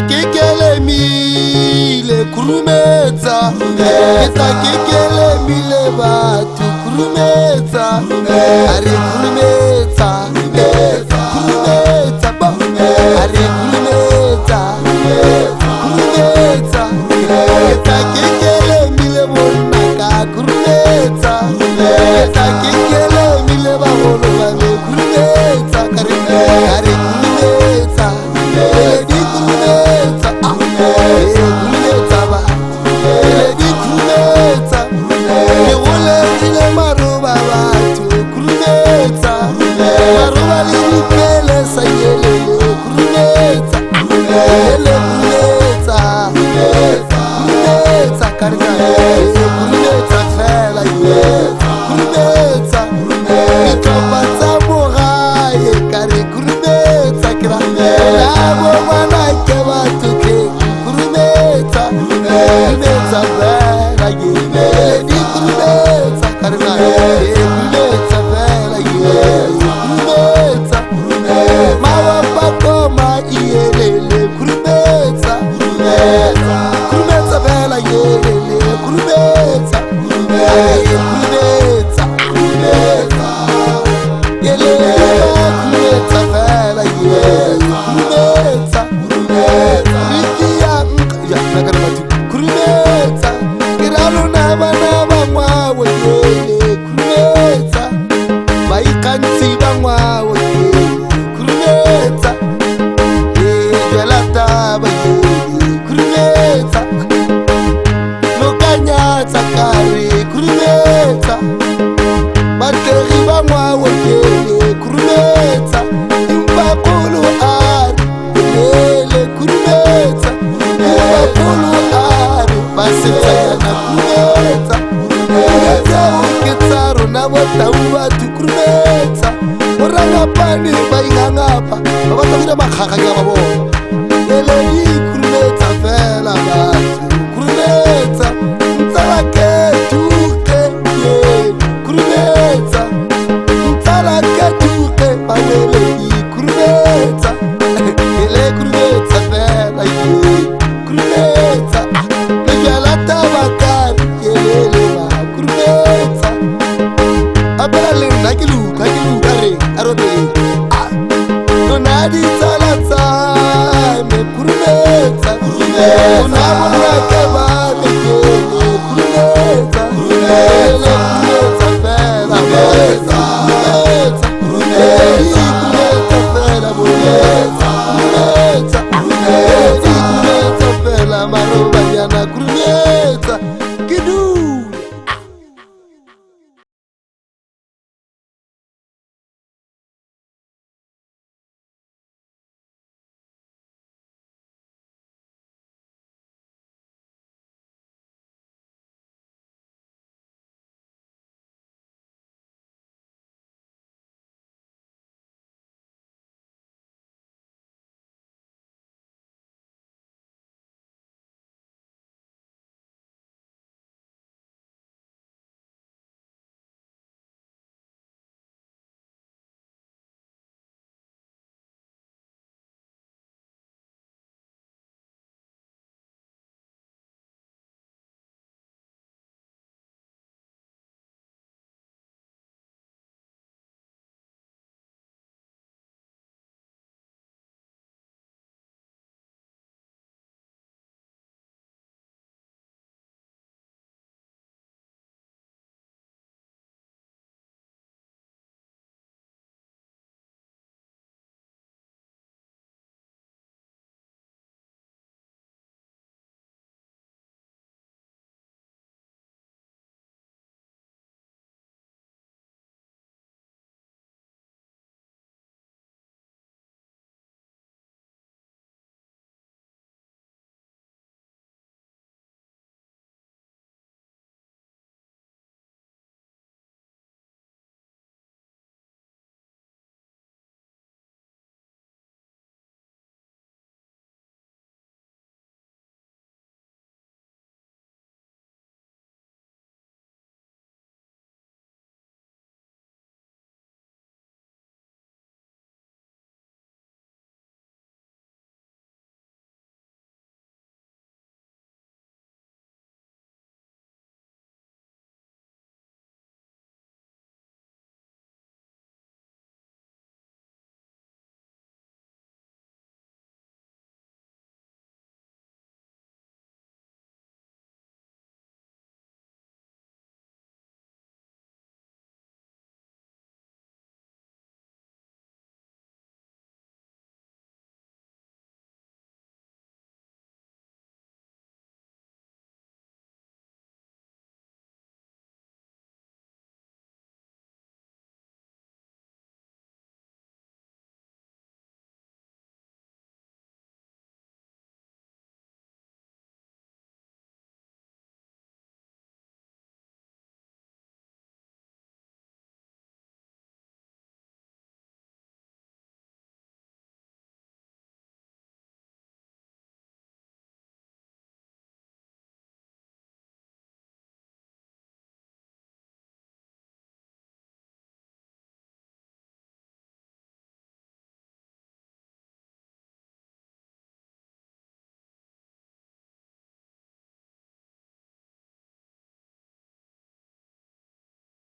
kekele mile kurumetsa Eta kekele mile batu kurumetsa Ari kurumetsa Kurumetsa Ari kurumetsa Kurumetsa Eta kekele mile bonaka kurumetsa Eta kekele mile baholo bane kurumetsa Ari kurumetsa Di kurumetsa Kurumetsa ba Di kurumetsa Di gole ile maroba batu kurumetsa Maroba li dipele sa yelele kurumetsa Yele kurumetsa Kurumetsa karika Kurumetsa fela Kurumetsa Itopa tsa mogae kare kurumetsa kira Nabo wana ke batu ke kurumetsa Kurumetsa fela Di kurumetsa karika Kurumetsa fela Kurumetsa Mawa pakoma iyelele kurumetsa Kurumetsa fela yelele kurumetsa Kurumetsa Yelele kurumetsa fela kurumetsa Rikiya ya nagara batu kurumetsa Kiralo nabana bamwawe yele kurumetsa Baikansi bamwawe kurumetsa Jelata bayele kurumetsa Lokanyatsa kare kurumetsa Bateri bamwawe yele kurumetsa Impapulu ari yele kurumetsa Impapulu ari basitayana kurumetsa Kurumetsa uketsaro nabotau batu kurumetsa Orangapani baingangapa Babatakira makakanya babona Yeleli kurumetsa fela batu Kurumetsa Mtsala ketuke Kurumetsa Mtsala ketuke Baweleli kurumetsa Yele kurumetsa fela Kurumetsa Nejala tabakari Yelele ba kurumetsa Apela le nakilu kare Arote Nonadi tsala tsame kurumetsa Unabona keba Kurumetsa Kurumetsa fela